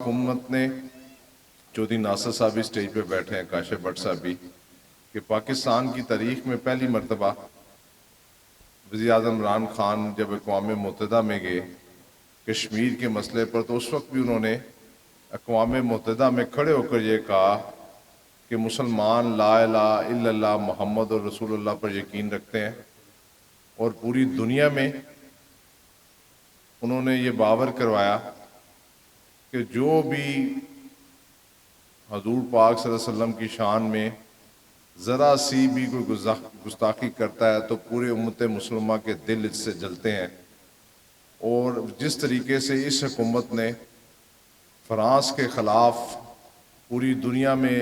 حکومت نے چودھری ناصر صاحب بھی اسٹیج پہ بیٹھے ہیں، کاشف بٹ صاحب بھی، کہ پاکستان کی تاریخ میں پہلی مرتبہ وزیر اعظم عمران خان جب اقوام متحدہ میں گئے کشمیر کے مسئلے پر، تو اس وقت بھی انہوں نے اقوام متحدہ میں کھڑے ہو کر یہ کہا کہ مسلمان لا الہ الا اللہ محمد رسول اللہ پر یقین رکھتے ہیں، اور پوری دنیا میں انہوں نے یہ باور کروایا کہ جو بھی حضور پاک صلی اللہ علیہ وسلم کی شان میں ذرا سی بھی کوئی گستاخی کرتا ہے تو پورے امت مسلمہ کے دل اس سے جلتے ہیں۔ اور جس طریقے سے اس حکومت نے فرانس کے خلاف پوری دنیا میں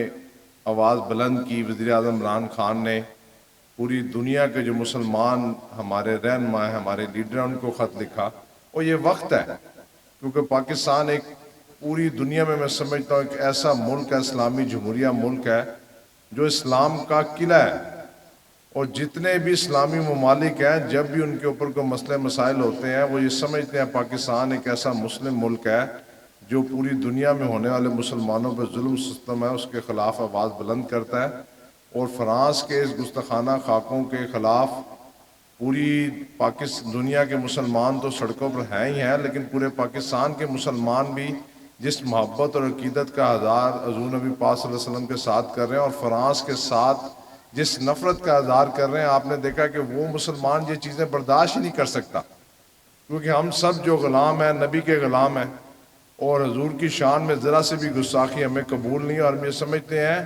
آواز بلند کی، وزیر اعظم عمران خان نے پوری دنیا کے جو مسلمان ہمارے رہنما ہیں، ہمارے لیڈر ہیں، ان کو خط لکھا۔ اور یہ وقت ہے کیونکہ پاکستان ایک پوری دنیا میں سمجھتا ہوں ایک ایسا ملک ہے، اسلامی جمہوریہ ملک ہے جو اسلام کا قلعہ ہے، اور جتنے بھی اسلامی ممالک ہیں جب بھی ان کے اوپر کوئی مسئلے مسائل ہوتے ہیں وہ یہ سمجھتے ہیں پاکستان ایک ایسا مسلم ملک ہے جو پوری دنیا میں ہونے والے مسلمانوں پر ظلم ستم ہے اس کے خلاف آواز بلند کرتا ہے۔ اور فرانس کے اس گستاخانہ خاکوں کے خلاف پوری دنیا کے مسلمان تو سڑکوں پر ہیں ہی ہیں، لیکن پورے پاکستان کے مسلمان بھی جس محبت اور عقیدت کا اظہار حضور نبی پاک صلی اللہ علیہ وسلم کے ساتھ کر رہے ہیں اور فرانس کے ساتھ جس نفرت کا اظہار کر رہے ہیں، آپ نے دیکھا کہ وہ مسلمان یہ چیزیں برداشت ہی نہیں کر سکتا، کیونکہ ہم سب جو غلام ہیں نبی کے غلام ہیں، اور حضور کی شان میں ذرا سے بھی گستاخی ہمیں قبول نہیں ہے۔ اور ہم یہ سمجھتے ہیں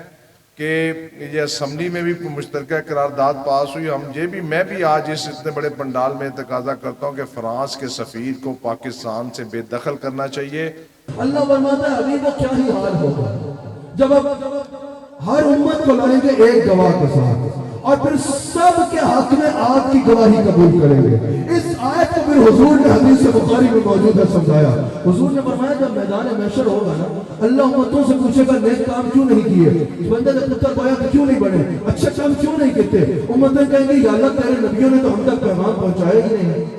کہ یہ اسمبلی میں بھی مشترکہ قرارداد پاس ہوئی، میں بھی آج اس اتنے بڑے پنڈال میں تقاضا کرتا ہوں کہ فرانس کے سفیر کو پاکستان سے بے دخل کرنا چاہیے۔ اللہ فرماتا ہے ابھی تو کیا ہی حال ہوگا جب ہر امت کو لائیں گے ایک گواہ کے ساتھ، اور پھر سب کے حق میں آپ کی گواہی قبول کریں گے۔ اس آیت کو پھر حضور نے حدیث بخاری میں موجود ہے سمجھایا۔ حضور نے فرمایا جب میدان محشر ہوگا نا، اللہ امتوں سے پوچھے گا نیک کام کیوں نہیں کیے، اس بندے نے پتر پایا کہ کیوں نہیں بنے، اچھا کام کیوں نہیں کیتے؟ امتیں کہیں گے یا اللہ تیرے نبیوں نے تو ہم تک پیغام پہنچایا ہی نہیں،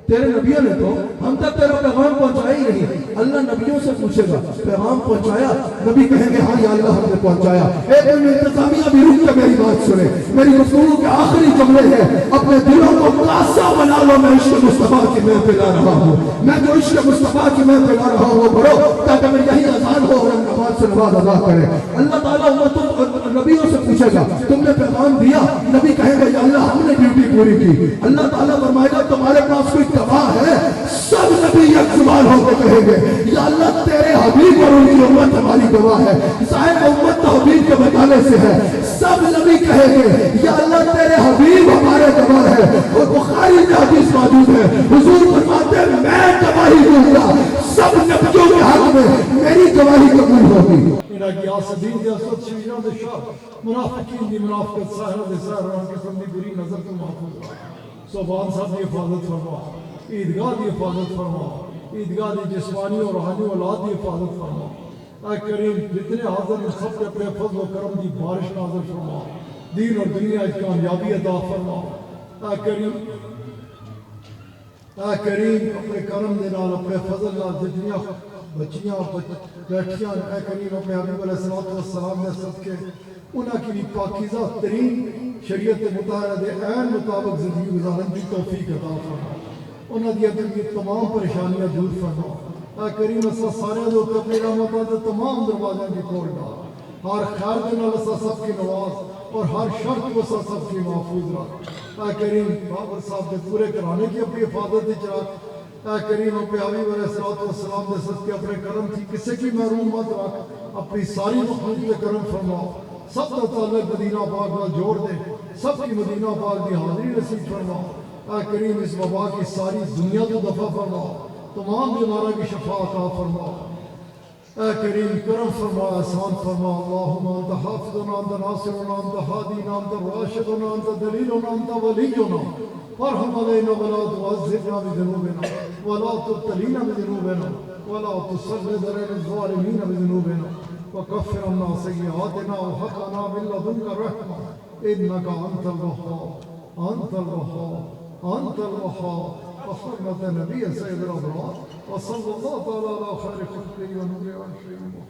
تیرے نبیوں نے تو ہم تک تیرا پیغام پہنچایا ہی نہیں۔ اللہ نبیوں سے پوچھے گا پیغام پہنچایا؟ نبی کہیں گے ہاں یا اللہ ہم نے پہنچایا۔ ایک دن میں انتظامیہ بھی رک کے میری بات سنے، میری گفتگو کے آخری جملے ہیں، اپنے دلوں کو کاسا بنا لو، میں عشق مصطفیٰ کی میں پلا رہا ہوں، میں جو عشق مصطفیٰ کی میں پلا رہا ہوں وہ پڑھو تاکہ میں یہی اذان ہو اور نماز سے نماز ادا کرے۔ اللہ تعالیٰ نبیوں سے پوچھے گا تم نے پیغام دیا؟ نبی کہیں گے یا اللہ ہم نے ڈیوٹی پوری کی۔ اللہ تعالیٰ فرمائے گا تمہارے پاس کوئی گواہ ہے؟ سب نبی یک زبان ہو کے کہیں گے یا اللہ تیرے حبیب اور ان کی امت ہماری گواہ ہے، صاحب امت تو حبیب کے بتانے سے ہے۔ سب نبی کہیں گے یا اللہ تیرے حبیب ہمارے گواہ ہے، اور بخاری میں حدیث موجود ہے حضور فرماتے ہیں میں گواہی دوں گا سب نبیوں کے حق میں میری گواہی قبول ہوگی۔ میرا گیاسدین دے اسد شیران دے شاہ منافقین دی منافقت ساہرہ دے ساہرہ قسم دی بری نظر تو محفوظ رہا۔ صوبان صاحب کی حفاظت فرما، عیدگاہ کی حفاظت فرما، عیدگاہ کی جسمانی اور روحانی اولاد کی حفاظت فرما۔ اے کریم جتنے حاضر ہیں سب کے اپنے فضل و کرم کی بارش نازل فرما، دین اور دنیا کی کامیابی عطا فرما۔ اے کریم اپنے کرم دے نال اپنے فضل نال جتنیاں بچیاں بیٹھیاں اے کریم اپنے حبیب علیہ السلام نے صدقے انہاں کی بھی پاکیزہ ترین شریعت مطالعہ دے عین مطابق زندگی گزارن کی توفیق عطا فرما، انہاں دی دل کی تمام پریشانیاں دور فرما۔ اے کریم اسا سارے لوگ اپنی رحمتاں دے تمام دروازوں کی کھول ڈال، ہر خیر دے نال اسا سب کی نواز اور ہر شرط کو اسا سب کی محفوظ رکھ۔ اے کریم بابر صاحب دے پورے گھرانے کی اپنی حفاظت وچ رکھ۔ اے کریم اپنے حبیب علیہ السلام دے صدقے اپنے کرم کی کسی کی محروم مت رکھ، اپنی ساری مخلوق پہ کرم فرما، سب کا تعلق مدینہ پاک نال جوڑ دے، سب کی مدینہ پاک کی حاضری نصیب فرما۔ اے کریم اس وبا کی ساری دنیا کو دفع فرما، تمام بیماروں کی شفا عطا فرما۔ اے کریم کرم فرما، احسان فرما۔ اللہم انت حافظنا، انت ناصرنا، انت ہادینا، انت راشدنا، انت دلیلنا، انت ولینا، فارحم علینا ولا تعذبنا بذنوبنا ولا تبتلینا بذنوبنا ولا تسلط علینا الظالمین بذنوبنا وکفر عنا سیئاتنا وهب لنا من لدنک رحمة انک انت الوهاب انت الوهاب انت الوهاب وحرمة نبي سيد الأبرار وصلى الله تعالى على خير خلقه ونور عرشه